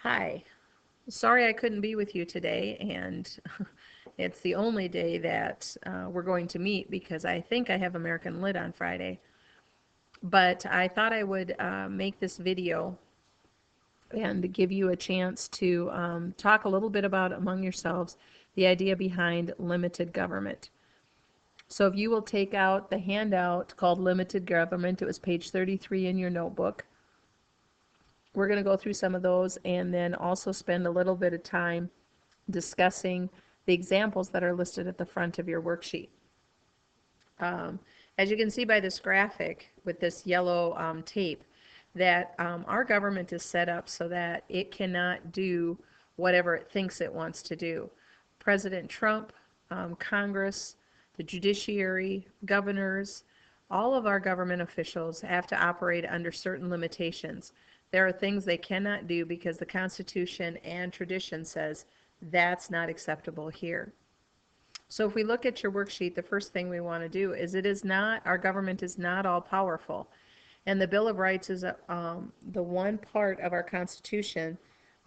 Hi. Sorry I couldn't be with you today, and it's the only day that we're going to meet because I think I have American Lit on Friday. But I thought I would make this video and give you a chance to talk a little bit about among yourselves the idea behind limited government. So if you will take out the handout called Limited Government, it was page 33 in your notebook. We're going to go through some of those and then also spend a little bit of time discussing the examples that are listed at the front of your worksheet. As you can see by this graphic with this yellow tape, that our government is set up so that it cannot do whatever it thinks it wants to do. President Trump, Congress, the judiciary, governors, all of our government officials have to operate under certain limitations. There are things they cannot do because the Constitution and tradition says that's not acceptable here. So if we look at your worksheet, the first thing we want to do is our government is not all powerful. And the Bill of Rights is the one part of our Constitution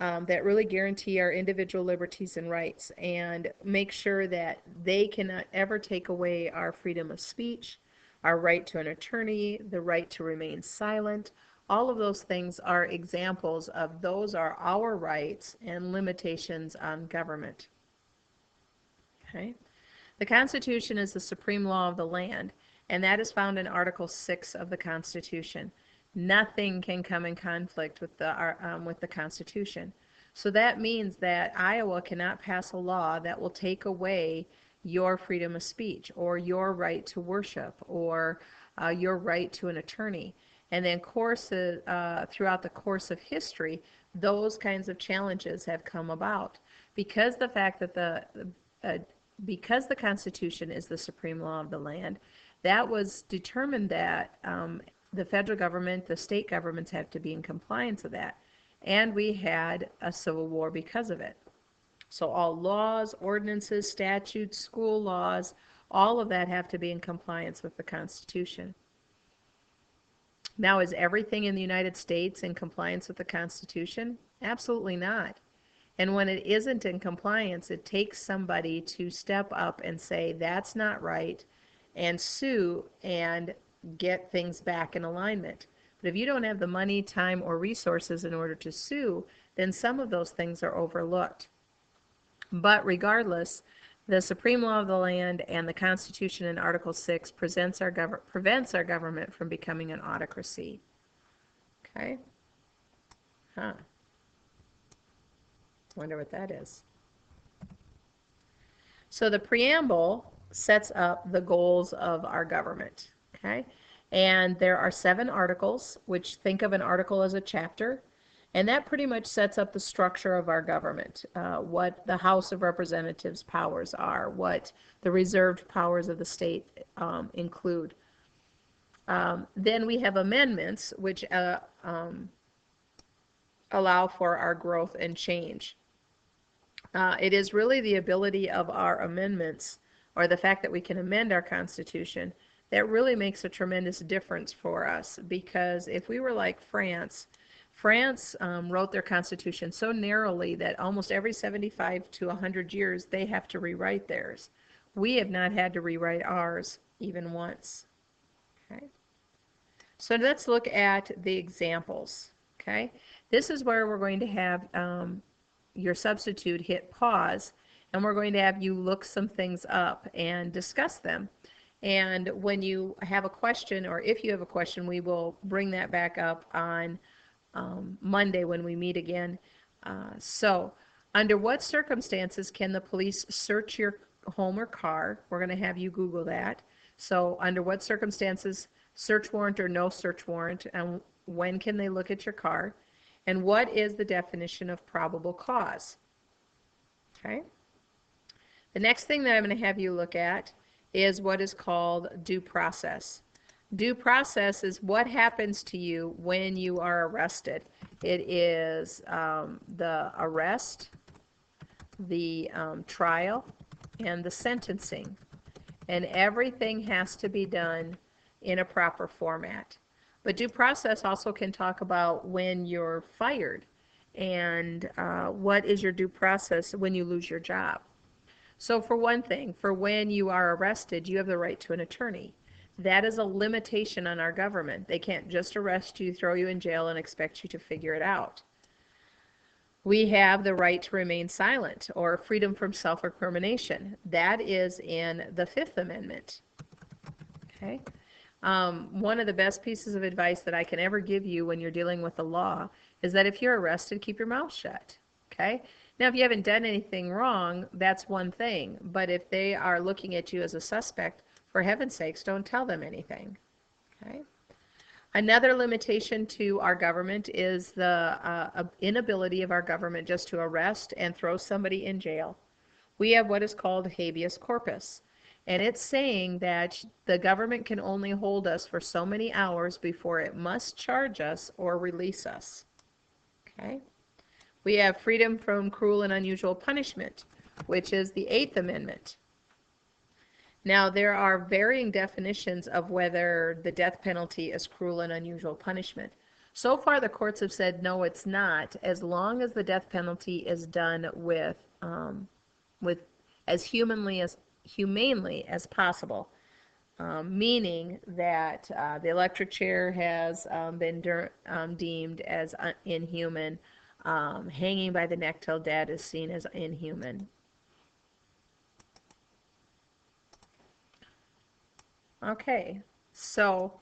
that really guarantee our individual liberties and rights and make sure that they cannot ever take away our freedom of speech, our right to an attorney, the right to remain silent. All of those things are examples of those are our rights and limitations on government. Okay? The Constitution is the supreme law of the land, and that is found in Article 6 of the Constitution. Nothing can come in conflict with the Constitution. So that means that Iowa cannot pass a law that will take away your freedom of speech or your right to worship or your right to an attorney. And then throughout the course of history, those kinds of challenges have come about because the fact that because the Constitution is the supreme law of the land, that was determined that the federal government, the state governments have to be in compliance with that. And we had a civil war because of it. So all laws, ordinances, statutes, school laws, all of that have to be in compliance with the Constitution. Now, is everything in the United States in compliance with the Constitution? Absolutely not. And when it isn't in compliance, it takes somebody to step up and say, that's not right, and sue and get things back in alignment. But if you don't have the money, time, or resources in order to sue, then some of those things are overlooked. But regardless, the supreme law of the land and the Constitution in Article 6 prevents our government from becoming an autocracy. Okay? Huh. Wonder what that is. So the preamble sets up the goals of our government. Okay? And there are 7 articles, which think of an article as a chapter. And that pretty much sets up the structure of our government, what the House of Representatives' powers are, what the reserved powers of the state include. Then we have amendments, which allow for our growth and change. It is really the ability of our amendments, or the fact that we can amend our Constitution, that really makes a tremendous difference for us. Because if we were like France wrote their Constitution so narrowly that almost every 75 to 100 years they have to rewrite theirs. We have not had to rewrite ours even once. Okay. So let's look at the examples. Okay. This is where we're going to have your substitute hit pause, and we're going to have you look some things up and discuss them. And when you have a question, or if you have a question, we will bring that back up on Monday when we meet again. So, under what circumstances can the police search your home or car? We're going to have you Google that. So, under what circumstances, search warrant or no search warrant, and when can they look at your car? And what is the definition of probable cause? Okay. The next thing that I'm going to have you look at is what is called due process. Due process is what happens to you when you are arrested. It is the arrest, the trial, and the sentencing. And everything has to be done in a proper format. But due process also can talk about when you're fired and what is your due process when you lose your job. So for one thing, for when you are arrested, you have the right to an attorney. That is a limitation on our government. They can't just arrest you, throw you in jail, and expect you to figure it out. We have the right to remain silent, or freedom from self-incrimination. That is in the Fifth Amendment. Okay. One of the best pieces of advice that I can ever give you when you're dealing with the law is that if you're arrested, keep your mouth shut. Okay? Now, if you haven't done anything wrong, that's one thing. But if they are looking at you as a suspect, for heaven's sakes, don't tell them anything. Okay? Another limitation to our government is the inability of our government just to arrest and throw somebody in jail. We have what is called habeas corpus. And it's saying that the government can only hold us for so many hours before it must charge us or release us. Okay? We have freedom from cruel and unusual punishment, which is the Eighth Amendment. Now, there are varying definitions of whether the death penalty is cruel and unusual punishment. So far, the courts have said no, it's not, as long as the death penalty is done with as humanely as possible, meaning that the electric chair has been deemed as inhuman. Hanging by the neck till dead is seen as inhuman. Okay, so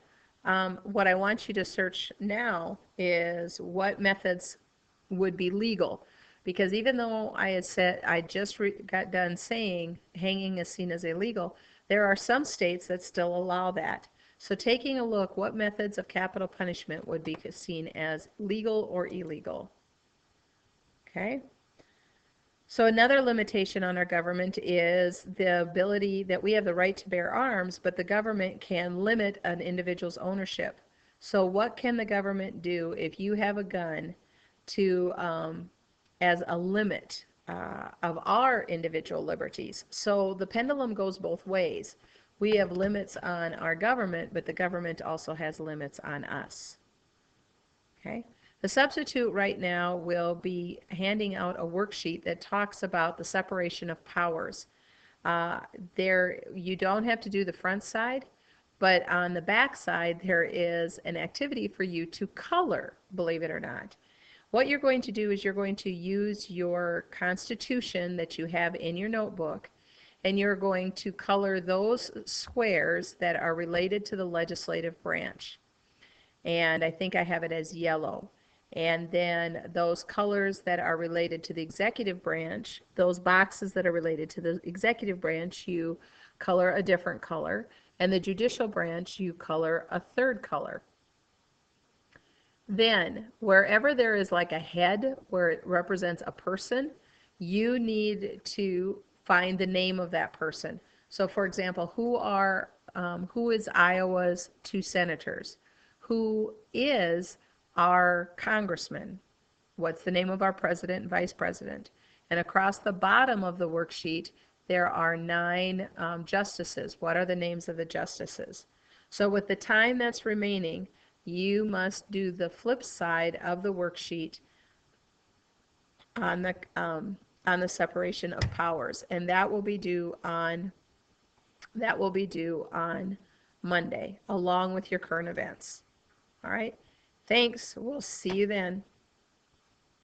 what I want you to search now is what methods would be legal. Because even though I had said, I just got done saying hanging is seen as illegal, there are some states that still allow that. So taking a look, what methods of capital punishment would be seen as legal or illegal? Okay. So another limitation on our government is the ability that we have the right to bear arms, but the government can limit an individual's ownership. So what can the government do if you have a gun to as a limit of our individual liberties? So the pendulum goes both ways. We have limits on our government, but the government also has limits on us. Okay? The substitute right now will be handing out a worksheet that talks about the separation of powers. You don't have to do the front side, but on the back side there is an activity for you to color, believe it or not. What you're going to do is you're going to use your Constitution that you have in your notebook, and you're going to color those squares that are related to the legislative branch. And I think I have it as yellow. And then those colors that are related to the executive branch, those boxes that are related to the executive branch, you color a different color. And the judicial branch, you color a third color. Then, wherever there is like a head where it represents a person, you need to find the name of that person. So, for example, who is Iowa's 2 senators? Who is our congressman? What's the name of our president and vice president? And across the bottom of the worksheet, there are 9 justices. What are the names of the justices? So with the time that's remaining, you must do the flip side of the worksheet on the separation of powers, and that will be due on Monday, along with your current events. All right. Thanks. We'll see you then.